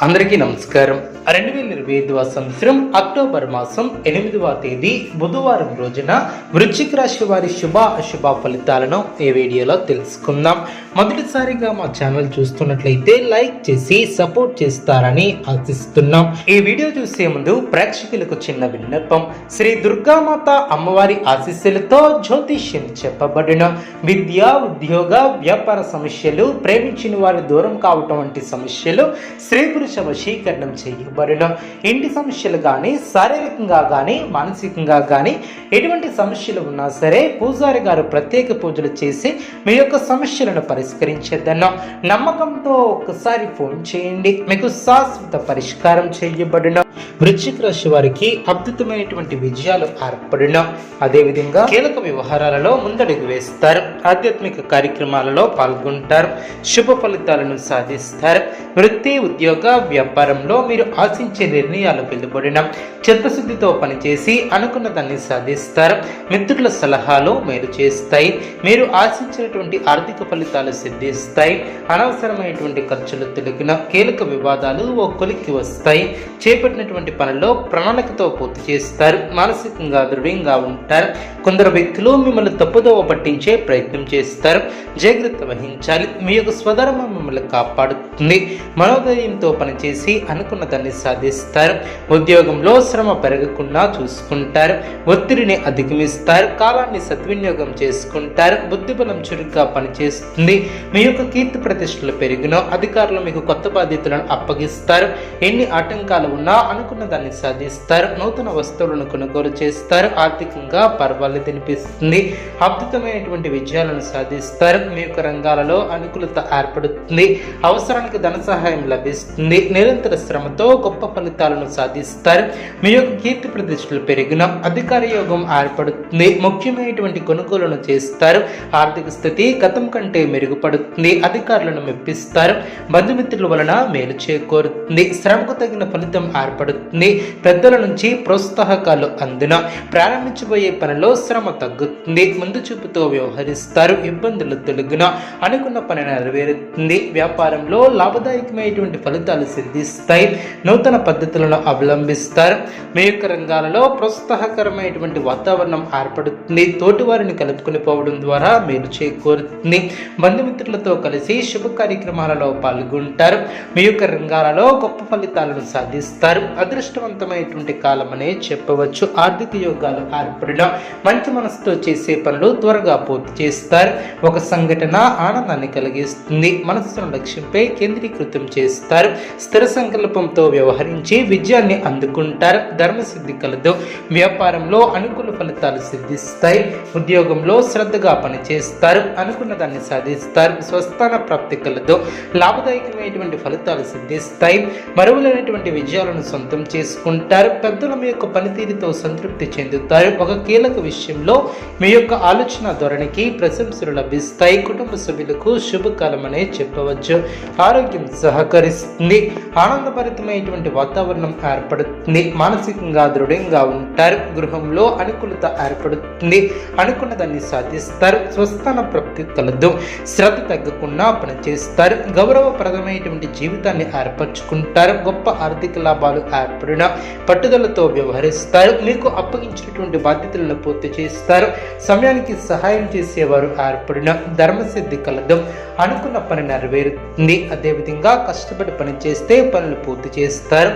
అందరికీ నమస్కారం. 2025 సంవత్సరం అక్టోబర్ మాసం 8వ తేదీ బుధవారం రోజున వృశ్చిక రాశి వారి శుభ అశుభ ఫలితాలను ఈ వీడియోలో తెలుసుకుందాం. మొదటిసారిగా మా ఛానల్ చూస్తున్నట్లయితే లైక్ చేసి సపోర్ట్ చేస్తారని ఆశిస్తున్నాం. ఈ వీడియో చూసే ముందు ప్రేక్షకులకు చిన్న విన్నపం. శ్రీ దుర్గామాత అమ్మవారి ఆశీస్సులతో జ్యోతిష్యం చెప్పబడిన విద్య, ఉద్యోగ, వ్యాపార సమస్యలు, ప్రేమించిన వారి దూరం కావటం వంటి సమస్యలు, స్త్రీ పురుష వశీకరణం చేయబడిన ఇంటి సమస్యలు కానీ, శారీరకంగా కానీ, మానసికంగా కానీ ఎటువంటి సమస్యలు ఉన్నా సరే పూజారి గారు ప్రత్యేక పూజలు చేసి మీ యొక్క సమస్యలను పరిష్కరించేద్దన్నా నమ్మకంతో ఒక్కసారి ఫోన్ చేయండి, మీకు శాశ్వత పరిష్కారం చేయబడిన. వృశ్చిక రాశి వారికి అద్భుతమైనటువంటి విజయాలు ఏర్పడిన, అదేవిధంగా కీలక వ్యవహారాలలో ముందడుగు వేస్తారు, ఆధ్యాత్మిక కార్యక్రమాలలో పాల్గొంటారు, శుభ ఫలితాలను సాధిస్తారు. వృత్తి, ఉద్యోగ, వ్యాపారంలో మీరు ఆశించే నిర్ణయాలు వెలువడిన, చిత్తశుద్ధితో పనిచేసి అనుకున్న దాన్ని సాధిస్తారు. మిత్రుల సలహాలు మేలు చేస్తాయి. మీరు ఆశించినటువంటి ఆర్థిక ఫలితాలు సిద్ధిస్తాయి. అనవసరమైనటువంటి ఖర్చులు తొలగిన, కీలక వివాదాలు ఓ కొలిక్కి వస్తాయి. చేపట్టినటువంటి పనుల్లో ప్రణాళికతో పూర్తి చేస్తారు. మానసికంగా దృఢంగా ఉంటారు. కొందరు వ్యక్తులు మిమ్మల్ని తప్పుదోవ పట్టించే ప్రయత్నం చేస్తారు, జాగ్రత్త వహించాలి. మీ యొక్క స్వధర్మం మిమ్మల్ని కాపాడుతుంది. మనోధైర్యంతో పనిచేసి అనుకున్న దాన్ని సాధిస్తారు. ఉద్యోగంలో శ్రమ పెరగకుండా చూసుకుంటారు. ఒత్తిడిని అధిగమిస్తారు. కాలాన్ని సద్వినియోగం చేసుకుంటారు. బుద్ధిబలం చురుగ్గా పనిచేస్తుంది. మీ యొక్క కీర్తి ప్రతిష్టలు పెరిగిన, అధికారులు మీకు కొత్త బాధ్యతలను అప్పగిస్తారు. ఎన్ని ఆటంకాలు ఉన్నా అనుకున్న దాన్ని సాధిస్తారు. నూతన వస్తువులను కొనుగోలు చేస్తారు. ఆర్థికంగా పర్వాలేదు అనిపిస్తుంది. అద్భుతమైనటువంటి విజయాలను సాధిస్తారు. మీ యొక్క రంగాలలో అనుకూలత ఏర్పడుతుంది. అవసరానికి ధన సహాయం లభిస్తుంది. నిరంతర శ్రమతో గొప్ప ఫలితాలను సాధిస్తారు. మీ యొక్క కీర్తి ప్రతిష్టలు పెరిగిన, అధికార యోగం ఏర్పడుతుంది. ముఖ్యమైనటువంటి కొనుగోలును చేస్తారు. ఆర్థిక స్థితి గతం కంటే మెరుగుపడుతుంది. అధికారులను మెప్పిస్తారు. బంధుమిత్రుల వలన మేలు చేకూరుతుంది. శ్రమకు తగిన ఫలితం ఏర్పడుతుంది. పెద్దల నుంచి ప్రోత్సాహకాలు అందున, ప్రారంభించబోయే పనిలో శ్రమ తగ్గుతుంది. ముందు చూపుతో వ్యవహరిస్తారు. ఇబ్బందులు తొలగిన, అనుకున్న పని నెరవేరుతుంది. వ్యాపారంలో లాభదాయకమైనటువంటి ఫలితాలు సిద్ధిస్తాయి. నూతన పద్ధతులను అవలంబిస్తారు. మీ యొక్క రంగాలలో ప్రోత్సాహకరమైనటువంటి వాతావరణం ఏర్పడుతుంది. తోటివారిని కలుపుకొని పోవడం ద్వారా మేలు చేకూరుతుంది. బంధుమిత్రులతో కలిసి శుభ కార్యక్రమాలలో పాల్గొంటారు. మీ యొక్క రంగాలలో గొప్ప ఫలితాలను సాధిస్తారు. అదృష్టవంతమైనటువంటి కాలం అనే చెప్పవచ్చు. ఆర్థిక యోగాలు ఏర్పడిన, మంచి మనసుతో చేసే పనులు త్వరగా పూర్తి చేస్తారు. ఒక సంఘటన ఆనందాన్ని కలిగిస్తుంది. మనస్సును లక్ష్యంపై కేంద్రీకృతం చేస్తారు. స్థిర సంకల్పంతో వ్యవహరించి విజయాన్ని అందుకుంటారు. ధర్మసిద్ధి కలదు. వ్యాపారంలో అనుకూల ఫలితాలు సిద్ధిస్తాయి. ఉద్యోగంలో శ్రద్ధగా పనిచేస్తారు. అనుకున్న దాన్ని సాధిస్తారు. స్వస్థాన ప్రాప్తి కలదు. లాభదాయకమైనటువంటి ఫలితాలు సిద్ధిస్తాయి. మరువలేనటువంటి విజయాలను సొంతం చేసుకుంటారు. పెద్దల మీ యొక్క పనితీరుతో సంతృప్తి చెందుతారు. ఒక కీలక విషయంలో మీ యొక్క ఆలోచన ధోరణికి ప్రశంసలు లభిస్తాయి. కుటుంబ సభ్యులకు శుభకాలం అనే చెప్పవచ్చు. ఆరోగ్యం సహకరిస్తుంది. ఆనందభరితమైనటువంటి వాతావరణం ఏర్పడుతుంది. మానసికంగా దృఢంగా ఉంటారు. గృహంలో అనుకూలత ఏర్పడుతుంది. అనుకున్న దాన్ని సాధిస్తారు. స్వస్థాన ప్రాప్తి కలదు. శ్రద్ధ తగ్గకుండా పనిచేస్తారు. గౌరవప్రదమైనటువంటి జీవితాన్ని ఏర్పరచుకుంటారు. గొప్ప ఆర్థిక లాభాలు ఏర్పడిన, పట్టుదలతో వ్యవహరిస్తారు. మీకు అప్పగించినటువంటి బాధ్యతలను పూర్తి చేస్తారు. సమయానికి సహాయం చేసేవారు ఏర్పడిన, ధర్మసిద్ధి కలదు. అనుకున్న పని నెరవేరుతుంది. అదేవిధంగా కష్టపడి పని చేస్తే పనులు పూర్తి చేస్తారు.